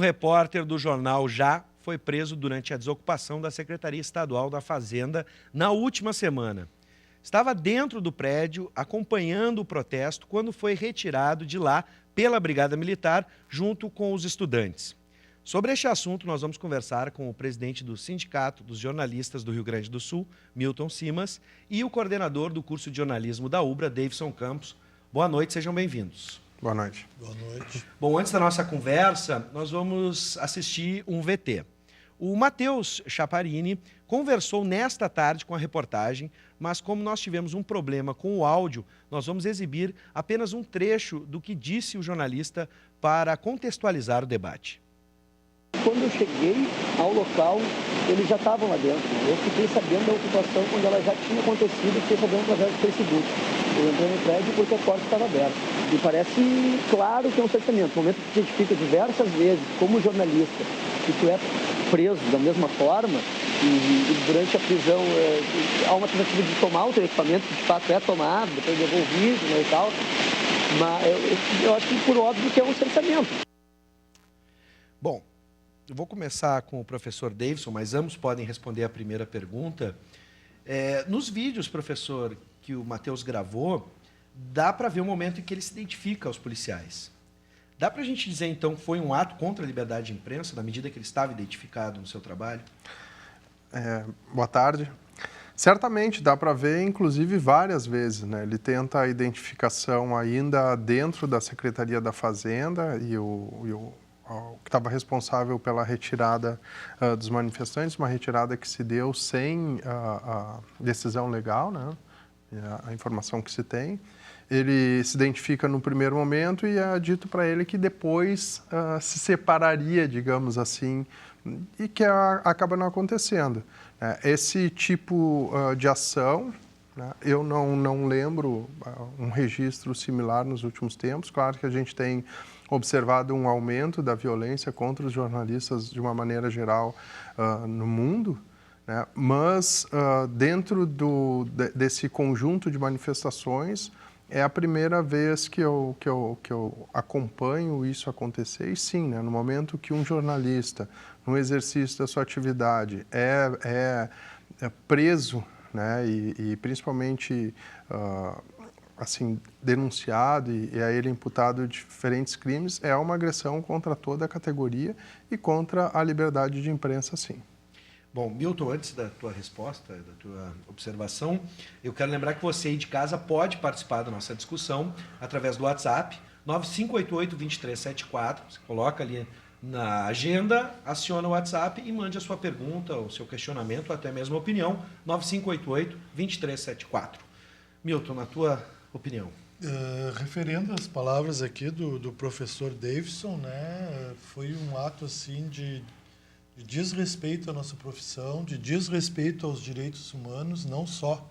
repórter do jornal Já foi preso durante a desocupação da Secretaria Estadual da Fazenda na última semana. Estava dentro do prédio, acompanhando o protesto, quando foi retirado de lá pela Brigada Militar, junto com os estudantes. Sobre este assunto, nós vamos conversar com o presidente do Sindicato dos Jornalistas do Rio Grande do Sul, Milton Simas, e o coordenador do curso de jornalismo da UBRA, Davidson Campos. Boa noite, sejam bem-vindos. Boa noite. Boa noite. Bom, antes da nossa conversa, nós vamos assistir um VT. O Matheus Chaparini conversou nesta tarde com a reportagem, mas como nós tivemos um problema com o áudio, nós vamos exibir apenas um trecho do que disse o jornalista para contextualizar o debate. Quando eu cheguei ao local, eles já estavam lá dentro. Eu fiquei sabendo da ocupação quando ela já tinha acontecido, fiquei sabendo através do Facebook. Eu entrei no prédio porque a porta estava aberta. E parece claro que é um cerceamento. No momento que te identifica diversas vezes como jornalista e tu é preso da mesma forma, e durante a prisão há uma tentativa de tomar o teu equipamento, que de fato é tomado, depois devolvido, né, e tal. Mas eu acho que por óbvio que é um cerceamento. Bom, eu vou começar com o professor Davidson, mas ambos podem responder a primeira pergunta. Nos vídeos, professor, que o Matheus gravou, dá para ver o momento em que ele se identifica aos policiais. Dá para a gente dizer, então, que foi um ato contra a liberdade de imprensa, na medida que ele estava identificado no seu trabalho? Boa tarde. Certamente dá para ver, inclusive, várias vezes, né? Ele tenta a identificação ainda dentro da Secretaria da Fazenda e o que estava responsável pela retirada dos manifestantes, uma retirada que se deu sem a decisão legal, né? A informação que se tem. Ele se identifica no primeiro momento e é dito para ele que depois se separaria, digamos assim, e que acaba não acontecendo. Esse tipo de ação, né, eu não lembro um registro similar nos últimos tempos. Claro que a gente tem observado um aumento da violência contra os jornalistas de uma maneira geral no mundo, né? Mas dentro desse conjunto de manifestações é a primeira vez que eu acompanho isso acontecer. E sim, né? No momento que um jornalista, no exercício da sua atividade, é preso, né? E principalmente assim, denunciado e a ele imputado diferentes crimes, é uma agressão contra toda a categoria e contra a liberdade de imprensa, sim. Bom, Milton, antes da tua resposta, da tua observação, eu quero lembrar que você aí de casa pode participar da nossa discussão através do WhatsApp, 9588-2374. Você coloca ali na agenda, aciona o WhatsApp e mande a sua pergunta, o seu questionamento, ou até mesmo a opinião, 9588-2374. Milton, na tua opinião. Referendo às palavras aqui do professor Davidson, né, foi um ato assim de desrespeito à nossa profissão, de desrespeito aos direitos humanos, não só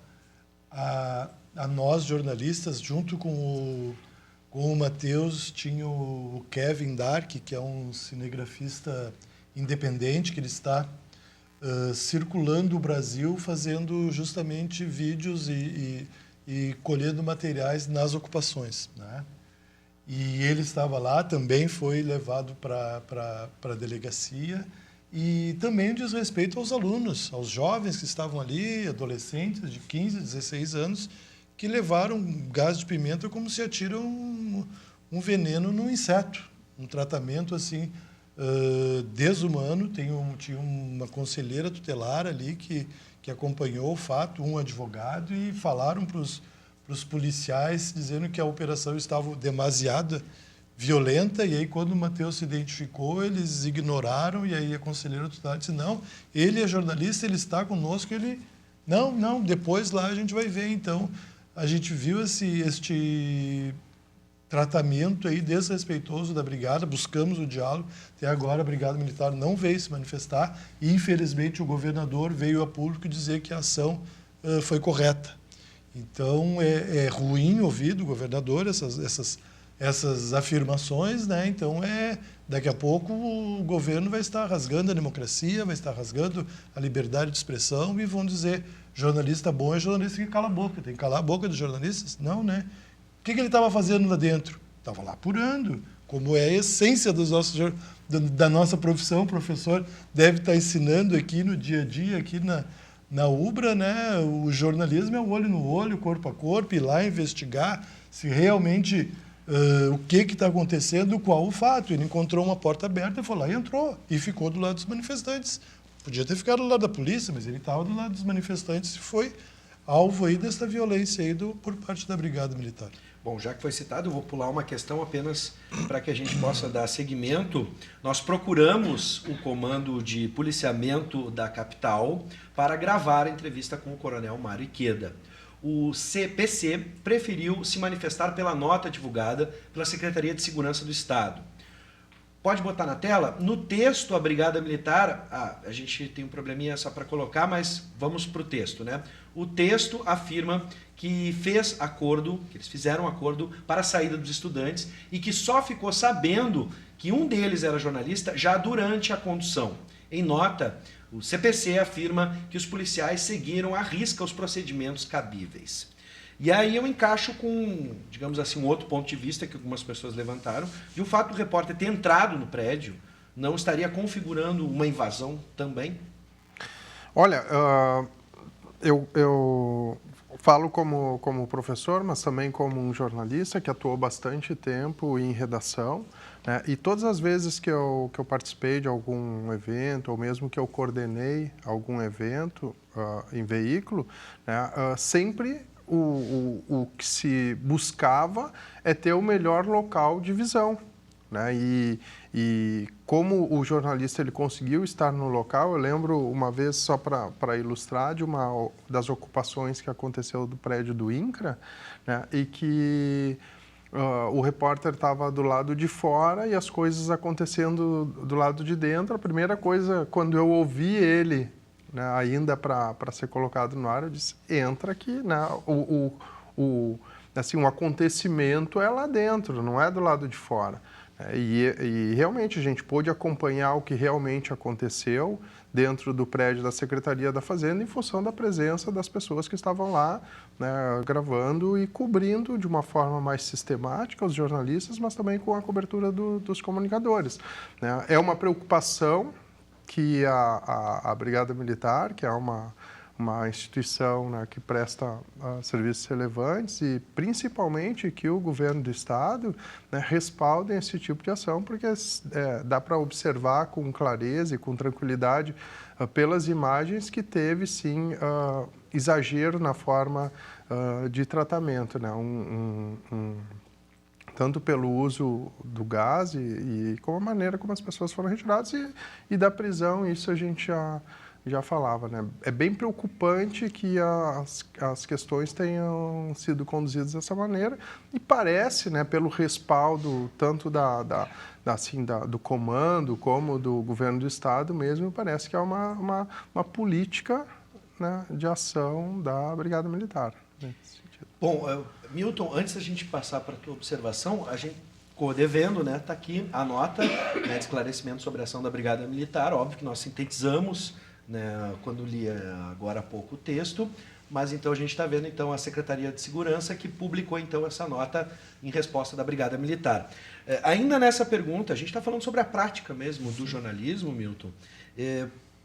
a nós jornalistas, junto com o Matheus tinha o Kevin Dark, que é um cinegrafista independente, que ele está circulando o Brasil fazendo justamente vídeos e colhendo materiais nas ocupações, né? E ele estava lá, também foi levado para a delegacia, e também diz respeito aos alunos, aos jovens que estavam ali, adolescentes de 15, 16 anos, que levaram gás de pimenta como se atira um veneno num inseto, um tratamento assim desumano. Tinha uma conselheira tutelar ali que acompanhou o fato, um advogado, e falaram para os policiais dizendo que a operação estava demasiado violenta, e aí quando o Matheus se identificou, eles ignoraram, e aí a conselheira tutelar disse, não, ele é jornalista, ele está conosco, ele... Não, depois lá a gente vai ver. Então, a gente viu este tratamento aí desrespeitoso da Brigada, buscamos o diálogo, até agora a Brigada Militar não veio se manifestar, e infelizmente o governador veio a público dizer que a ação foi correta. Então, é ruim ouvir do governador essas afirmações, né? Então, daqui a pouco o governo vai estar rasgando a democracia, vai estar rasgando a liberdade de expressão, e vão dizer, jornalista bom é jornalista que cala a boca. Tem que calar a boca dos jornalistas? Não, né? O que ele estava fazendo lá dentro? Estava lá apurando, como é a essência dos nossos, da nossa profissão. O professor deve estar ensinando aqui no dia a dia, aqui na UBRA, né? O jornalismo é o olho no olho, corpo a corpo, ir lá investigar se realmente o que está acontecendo, qual o fato. Ele encontrou uma porta aberta e foi lá e entrou, e ficou do lado dos manifestantes. Podia ter ficado do lado da polícia, mas ele estava do lado dos manifestantes e foi alvo aí dessa violência aí por parte da Brigada Militar. Bom, já que foi citado, eu vou pular uma questão apenas para que a gente possa dar seguimento. Nós procuramos o comando de policiamento da capital para gravar a entrevista com o coronel Mário Ikeda. O CPC preferiu se manifestar pela nota divulgada pela Secretaria de Segurança do Estado. Pode botar na tela? No texto, a Brigada Militar... a gente tem um probleminha só para colocar, mas vamos para o texto, né? O texto afirma que eles fizeram acordo para a saída dos estudantes e que só ficou sabendo que um deles era jornalista já durante a condução. Em nota, o CPC afirma que os policiais seguiram à risca os procedimentos cabíveis. E aí eu encaixo com, digamos assim, um outro ponto de vista que algumas pessoas levantaram, de o fato do repórter ter entrado no prédio não estaria configurando uma invasão também? Olha, eu falo como professor, mas também como um jornalista que atuou bastante tempo em redação, né? E todas as vezes que eu participei de algum evento, ou mesmo que eu coordenei algum evento em veículo, né? Sempre o que se buscava é ter o melhor local de visão, né? E como o jornalista ele conseguiu estar no local, eu lembro uma vez, só para ilustrar, de uma das ocupações que aconteceu do prédio do INCRA, né? E que o repórter estava do lado de fora e as coisas acontecendo do lado de dentro. A primeira coisa, quando eu ouvi ele, né, ainda para ser colocado no ar, eu disse, entra aqui, né? Assim, um acontecimento é lá dentro, não é do lado de fora. E realmente a gente pôde acompanhar o que realmente aconteceu dentro do prédio da Secretaria da Fazenda em função da presença das pessoas que estavam lá, né, gravando e cobrindo de uma forma mais sistemática os jornalistas, mas também com a cobertura dos comunicadores, né? É uma preocupação que a Brigada Militar, que é uma instituição, né, que presta serviços relevantes, e principalmente que o governo do Estado, né, respaldem esse tipo de ação, porque dá para observar com clareza e com tranquilidade pelas imagens que teve, sim, exagero na forma de tratamento, né? Tanto pelo uso do gás e como a maneira como as pessoas foram retiradas e da prisão, isso a gente já falava, né? É bem preocupante que as questões tenham sido conduzidas dessa maneira e parece, né, pelo respaldo tanto do comando como do governo do Estado mesmo, parece que é uma política, né, de ação da Brigada Militar, nesse sentido. Bom, Milton, antes da gente passar para a tua observação, a gente ficou devendo, né? Está aqui a nota, né, de esclarecimento sobre a ação da Brigada Militar. Óbvio que nós sintetizamos, né, quando li agora há pouco o texto, mas então a gente está vendo então a Secretaria de Segurança que publicou então essa nota em resposta da Brigada Militar. Ainda nessa pergunta, a gente está falando sobre a prática mesmo do jornalismo, Milton.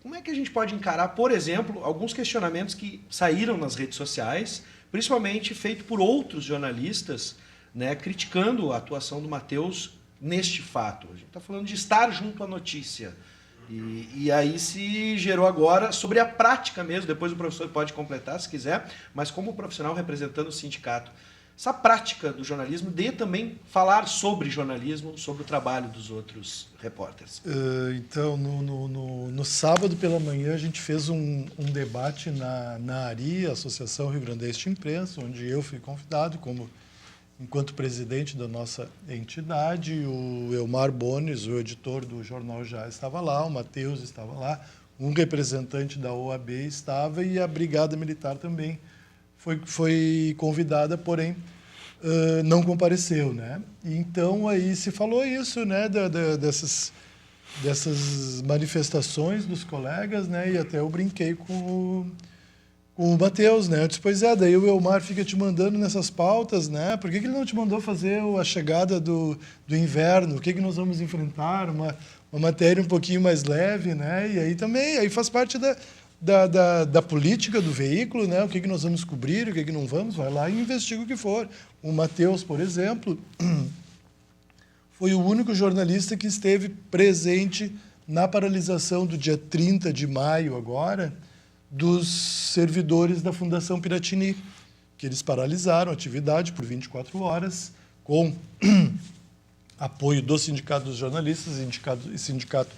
Como é que a gente pode encarar, por exemplo, alguns questionamentos que saíram nas redes sociais, principalmente feito por outros jornalistas, né, criticando a atuação do Matheus neste fato? A gente está falando de estar junto à notícia. E aí se gerou agora sobre a prática mesmo, depois o professor pode completar se quiser, mas como profissional representando o sindicato, essa prática do jornalismo de também falar sobre jornalismo, sobre o trabalho dos outros repórteres. Então, no sábado pela manhã, a gente fez um debate na ARI, Associação Rio Grandense de Imprensa, onde eu fui convidado enquanto presidente da nossa entidade. O Elmar Bones, o editor do Jornal Já, estava lá, o Matheus estava lá, um representante da OAB estava e a Brigada Militar também foi convidada, porém não compareceu, né? Então aí se falou isso, né, dessas manifestações dos colegas, né? E até eu brinquei com com o Matheus, né? Eu disse, pois é, daí o Elmar fica te mandando nessas pautas, né? Por que ele não te mandou fazer a chegada do inverno? O que nós vamos enfrentar? Uma matéria um pouquinho mais leve, né? E aí também, aí faz parte da política do veículo, né? O que nós vamos cobrir, o que não vamos, vai lá e investiga o que for. O Matheus, por exemplo, foi o único jornalista que esteve presente na paralisação do dia 30 de maio agora, dos servidores da Fundação Piratini, que eles paralisaram a atividade por 24 horas, com apoio do Sindicato dos Jornalistas e Sindicato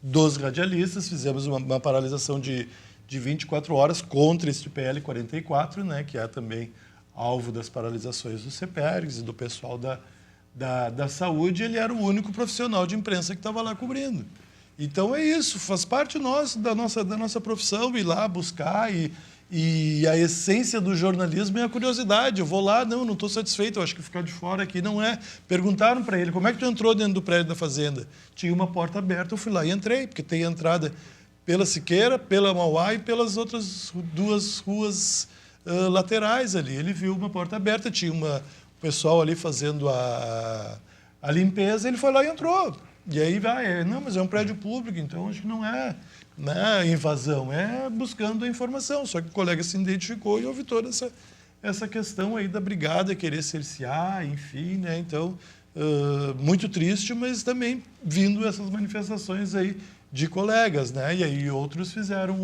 dos Radialistas. Fizemos uma paralisação de 24 horas contra este PL 44, né, que é também alvo das paralisações do CEPERGS e do pessoal da saúde. Ele era o único profissional de imprensa que estava lá cobrindo. Então é isso, faz parte da nossa profissão ir lá buscar e a essência do jornalismo é a curiosidade. Eu vou lá, não estou satisfeito, eu acho que ficar de fora aqui não é. Perguntaram para ele, como é que tu entrou dentro do prédio da fazenda? Tinha uma porta aberta, eu fui lá e entrei, porque tem entrada pela Siqueira, pela Mauá e pelas outras 2 ruas laterais ali. Ele viu uma porta aberta, tinha o pessoal ali fazendo a limpeza, ele foi lá e entrou. E aí vai, não, mas é um prédio público, então acho que não é invasão, é buscando a informação. Só que o colega se identificou e houve toda essa questão aí da brigada, querer cercear, enfim, né? Então, muito triste, mas também vindo essas manifestações aí de colegas, né? E aí outros fizeram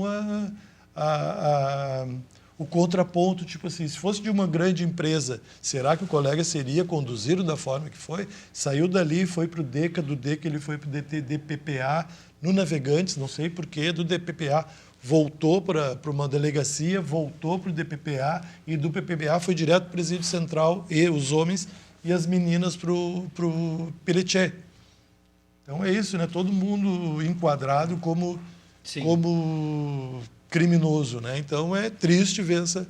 o contraponto, tipo assim, se fosse de uma grande empresa, será que o colega seria conduzido da forma que foi? Saiu dali, foi para o DECA, do DECA ele foi para o DPPA, no Navegantes, não sei porquê, do DPPA voltou para uma delegacia, voltou para o DPPA, e do PPPA foi direto para o Presídio Central, e os homens e as meninas para o Piretê. Então é isso, né? Todo mundo enquadrado como criminoso, né? Então é triste ver essa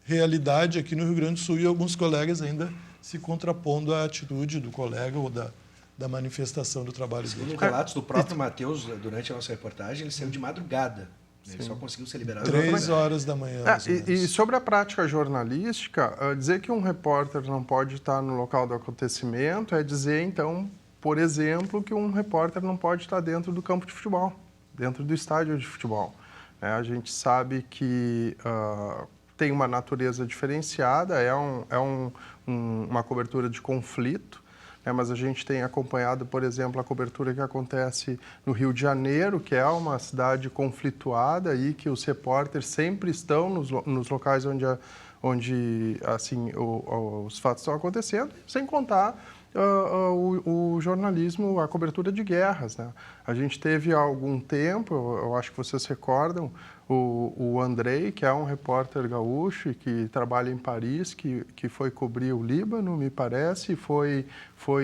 realidade aqui no Rio Grande do Sul e alguns colegas ainda se contrapondo à atitude do colega ou da manifestação do trabalho dele. Segundo relatos do próprio Matheus, durante a nossa reportagem, ele saiu de madrugada. Ele só conseguiu ser liberado 3 horas da manhã. E sobre a prática jornalística, dizer que um repórter não pode estar no local do acontecimento é dizer, então, por exemplo, que um repórter não pode estar dentro do campo de futebol, dentro do estádio de futebol. A gente sabe que tem uma natureza diferenciada, uma cobertura de conflito, né? Mas a gente tem acompanhado, por exemplo, a cobertura que acontece no Rio de Janeiro, que é uma cidade conflituada e que os repórteres sempre estão nos locais onde assim, os fatos estão acontecendo, sem contar o jornalismo, a cobertura de guerras, né? A gente teve há algum tempo, eu acho que vocês recordam, o Andrei, que é um repórter gaúcho que trabalha em Paris, que foi cobrir o Líbano, me parece, e foi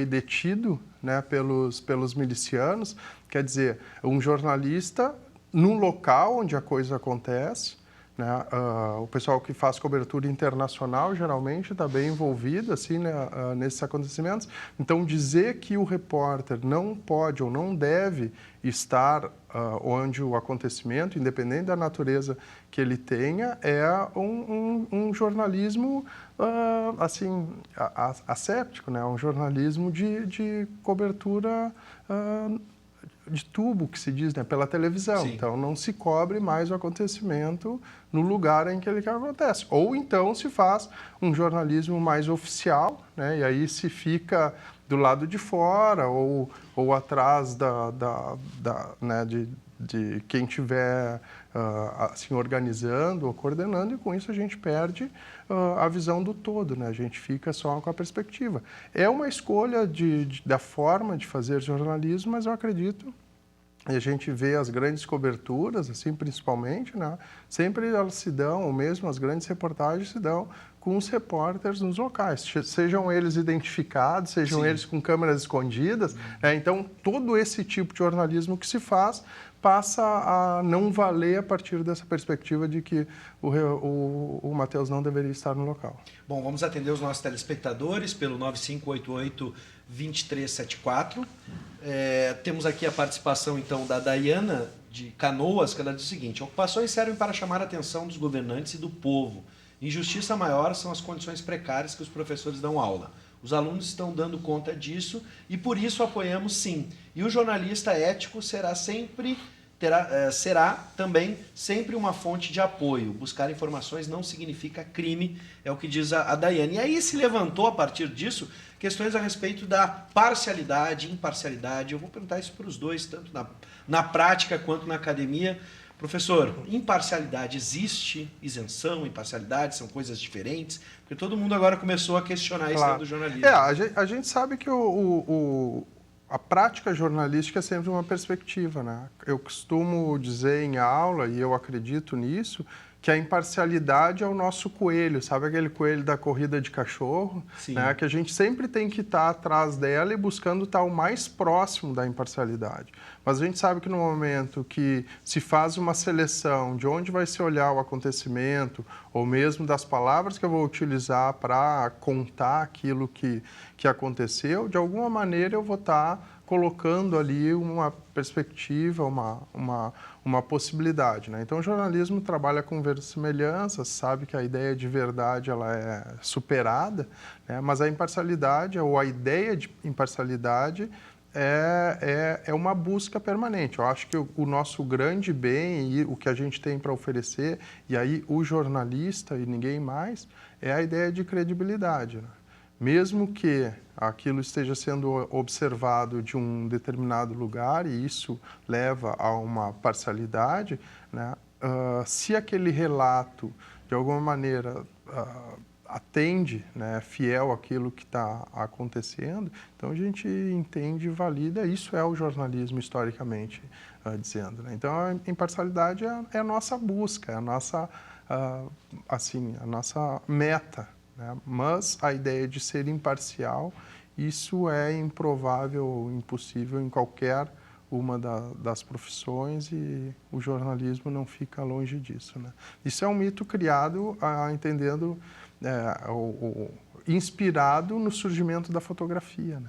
detido, né, pelos milicianos. Quer dizer, um jornalista num local onde a coisa acontece, né? O pessoal que faz cobertura internacional geralmente está bem envolvido assim, né, nesses acontecimentos. Então, dizer que o repórter não pode ou não deve estar onde o acontecimento, independente da natureza que ele tenha, é um jornalismo assim, asséptico, né? Um jornalismo de cobertura de tubo, que se diz, né, pela televisão. Sim. Então, não se cobre mais o acontecimento no lugar em que ele acontece. Ou então se faz um jornalismo mais oficial, né, e aí se fica do lado de fora ou atrás né, de quem estiver assim, organizando ou coordenando, e com isso a gente perde a visão do todo, né? A gente fica só com a perspectiva. É uma escolha da forma de fazer jornalismo, mas eu acredito, e a gente vê as grandes coberturas, assim, principalmente, né? Sempre elas se dão, ou mesmo as grandes reportagens se dão com os repórteres nos locais, sejam eles identificados, sejam Sim. eles com câmeras escondidas, né? Então, todo esse tipo de jornalismo que se faz passa a não valer a partir dessa perspectiva de que o Matheus não deveria estar no local. Bom, vamos atender os nossos telespectadores pelo 9588-2374. Temos aqui a participação, então, da Dayana, de Canoas, que ela diz o seguinte: ocupações servem para chamar a atenção dos governantes e do povo. Injustiça maior são as condições precárias que os professores dão aula. Os alunos estão dando conta disso e por isso apoiamos sim. E o jornalista ético será também sempre uma fonte de apoio. Buscar informações não significa crime, é o que diz a Daiane. E aí se levantou, a partir disso, questões a respeito da parcialidade, imparcialidade. Eu vou perguntar isso para os dois, tanto na prática quanto na academia. Professor, imparcialidade existe? Isenção, imparcialidade, são coisas diferentes? Porque todo mundo agora começou a questionar isso dentro do jornalismo. A gente sabe que a prática jornalística é sempre uma perspectiva, né? Eu costumo dizer em aula, e eu acredito nisso, que a imparcialidade é o nosso coelho, sabe aquele coelho da corrida de cachorro? Né? Que a gente sempre tem que estar atrás dela e buscando estar o mais próximo da imparcialidade. Mas a gente sabe que no momento que se faz uma seleção de onde vai se olhar o acontecimento, ou mesmo das palavras que eu vou utilizar para contar aquilo que aconteceu, de alguma maneira eu vou estar colocando ali uma perspectiva, uma possibilidade, né? Então, o jornalismo trabalha com verossimilhanças, sabe que a ideia de verdade ela é superada, né? Mas a imparcialidade, ou a ideia de imparcialidade, é uma busca permanente. Eu acho que o nosso grande bem e o que a gente tem para oferecer, e aí o jornalista e ninguém mais, é a ideia de credibilidade, né? Mesmo que aquilo esteja sendo observado de um determinado lugar, e isso leva a uma parcialidade, né? Se aquele relato, de alguma maneira, atende, né, fiel àquilo que está acontecendo, então a gente entende e valida, isso é o jornalismo historicamente dizendo, né? Então a imparcialidade é a nossa busca, é a nossa meta, né? Mas a ideia de ser imparcial, isso é improvável, impossível em qualquer uma das profissões, e o jornalismo não fica longe disso, né? Isso é um mito criado, entendendo, inspirado no surgimento da fotografia, né?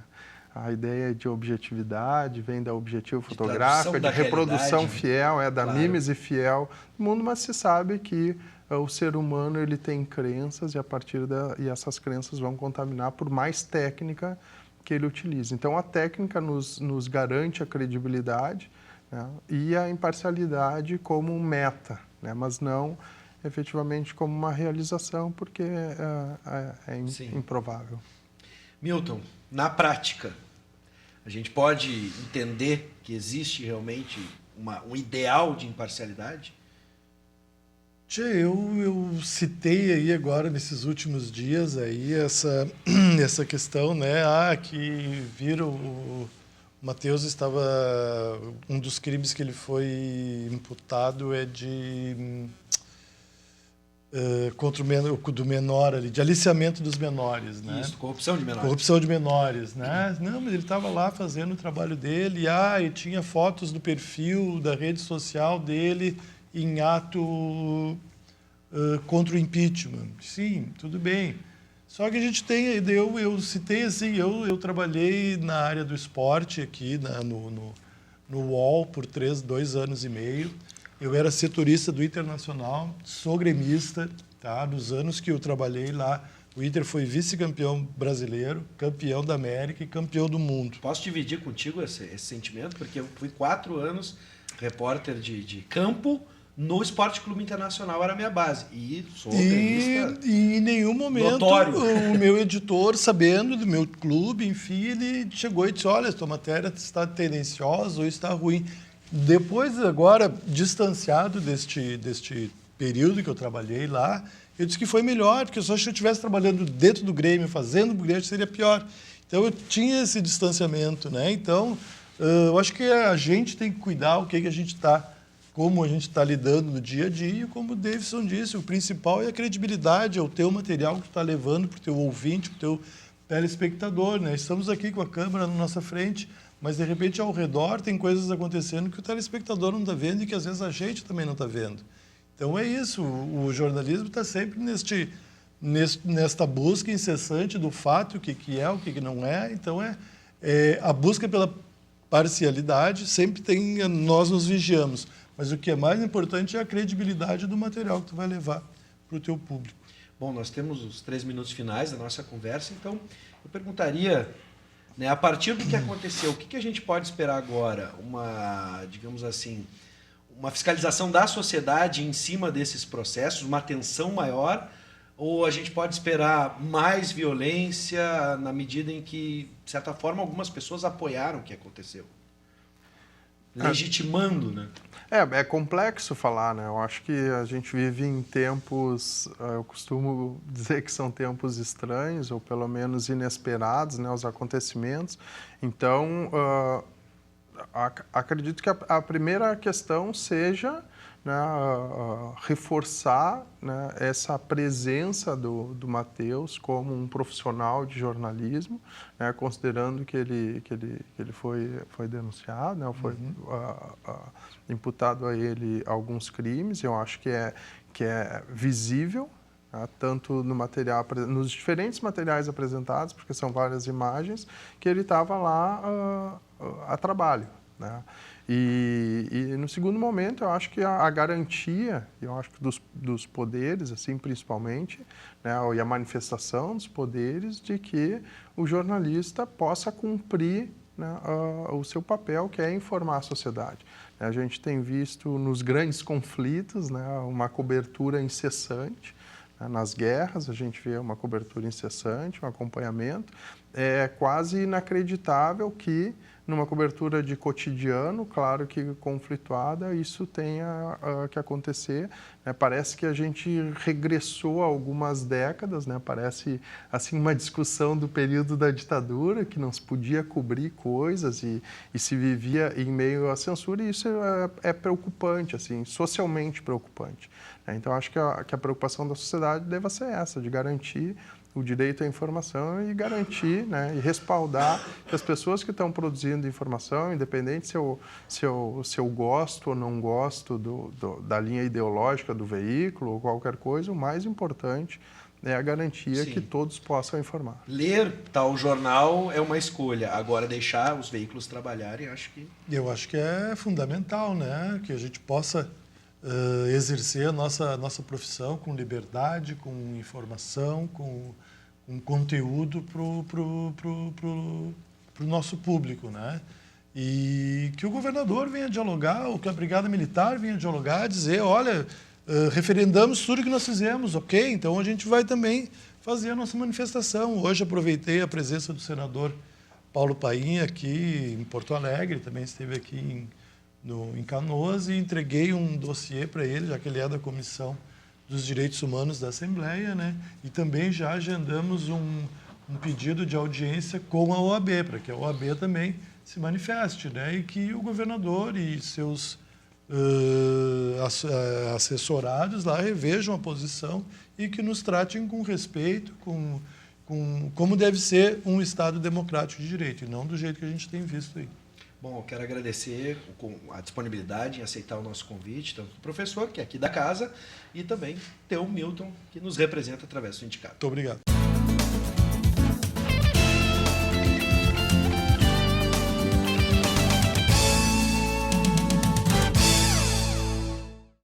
A ideia de objetividade vem da objetivo fotográfica, de reprodução fiel, da mímese fiel do mundo, mas se sabe que o ser humano ele tem crenças, e essas crenças vão contaminar por mais técnica que ele utilize. Então, a técnica nos garante a credibilidade, né, e a imparcialidade como meta, né, mas não efetivamente como uma realização, porque é improvável. Milton, na prática, a gente pode entender que existe realmente um ideal de imparcialidade? Eu citei aí agora, nesses últimos dias, aí essa questão, né? Que viram o Matheus estava... Um dos crimes que ele foi imputado é de... contra do menor ali, de aliciamento dos menores, né? Isso, corrupção de menores. Corrupção de menores, né? Não, mas ele estava lá fazendo o trabalho dele, e tinha fotos do perfil da rede social dele em ato contra o impeachment. Sim, tudo bem. Só que a gente tem, eu citei assim, eu trabalhei na área do esporte aqui no UOL por 2 anos e meio. Eu era setorista do Internacional, sou gremista, tá? Nos anos que eu trabalhei lá, o Inter foi vice-campeão brasileiro, campeão da América e campeão do mundo. Posso dividir contigo esse sentimento? Porque eu fui 4 anos repórter de campo no Esporte Clube Internacional, era a minha base. E sou gremista. E em nenhum momento notório. O meu editor, sabendo do meu clube, enfim, ele chegou e disse: olha, tua matéria está tendenciosa ou está ruim. Depois, agora, distanciado deste período que eu trabalhei lá, eu disse que foi melhor, porque só se eu estivesse trabalhando dentro do Grêmio, fazendo o Grêmio, seria pior. Então, eu tinha esse distanciamento, né? Então, eu acho que a gente tem que cuidar como a gente está lidando no dia a dia, e como o Davidson disse, o principal é a credibilidade, é o teu material que tu está levando para o teu ouvinte, para o teu telespectador, né? Estamos aqui com a câmera na nossa frente, mas, de repente, ao redor tem coisas acontecendo que o telespectador não está vendo e que, às vezes, a gente também não está vendo. Então, é isso. O jornalismo está sempre nesta busca incessante do fato, o que é, o que não é. Então, a busca pela parcialidade, sempre nós nos vigiamos. Mas o que é mais importante é a credibilidade do material que tu vai levar para o teu público. Bom, nós temos os 3 minutos finais da nossa conversa, então eu perguntaria, né, a partir do que aconteceu, o que a gente pode esperar agora? Uma, digamos assim, uma fiscalização da sociedade em cima desses processos, uma atenção maior, ou a gente pode esperar mais violência na medida em que, de certa forma, algumas pessoas apoiaram o que aconteceu? Legitimando, né? É complexo falar, né? Eu acho que a gente vive em tempos, eu costumo dizer que são tempos estranhos, ou pelo menos inesperados, né? Os acontecimentos. Então, acredito que a primeira questão seja, né, reforçar, né, essa presença do Matheus como um profissional de jornalismo, né, considerando que ele foi denunciado, né, foi imputado a ele alguns crimes. Eu acho que é visível, né, tanto no material, nos diferentes materiais apresentados, porque são várias imagens, que ele estava lá a trabalho, né? E no segundo momento, eu acho que a garantia, eu acho que dos poderes, assim, principalmente, né, e a manifestação dos poderes de que o jornalista possa cumprir, né, o seu papel, que é informar a sociedade. A gente tem visto nos grandes conflitos, né, uma cobertura incessante. Nas guerras, a gente vê uma cobertura incessante, um acompanhamento. É quase inacreditável que, numa cobertura de cotidiano, claro que conflituada, isso tenha que acontecer. Parece que a gente regressou a algumas décadas, né? Parece assim, uma discussão do período da ditadura, que não se podia cobrir coisas e se vivia em meio à censura, e isso é preocupante, assim, socialmente preocupante. Então, acho que a preocupação da sociedade deva ser essa, de garantir o direito à informação e garantir, né, e respaldar que as pessoas que estão produzindo informação, independente se eu gosto ou não gosto da linha ideológica do veículo ou qualquer coisa, o mais importante é a garantia que todos possam informar. Ler tal jornal é uma escolha, agora deixar os veículos trabalharem, Eu acho que é fundamental, né, que a gente possa exercer a nossa profissão com liberdade, com informação, com conteúdo para o nosso público, né? E que o governador venha dialogar, ou que a Brigada Militar venha dialogar, dizer, olha, referendamos tudo que nós fizemos, ok? Então a gente vai também fazer a nossa manifestação. Hoje aproveitei a presença do senador Paulo Paim aqui em Porto Alegre, também esteve aqui em Canoas, e entreguei um dossiê para ele, já que ele é da Comissão dos Direitos Humanos da Assembleia, né? E também já agendamos um pedido de audiência com a OAB, para que a OAB também se manifeste, né? E que o governador e seus assessorados lá revejam a posição e que nos tratem com respeito, como deve ser um Estado democrático de direito, e não do jeito que a gente tem visto aí. Bom, eu quero agradecer a disponibilidade em aceitar o nosso convite, tanto do professor, que é aqui da casa, e também ter o Milton, que nos representa através do sindicato. Muito obrigado.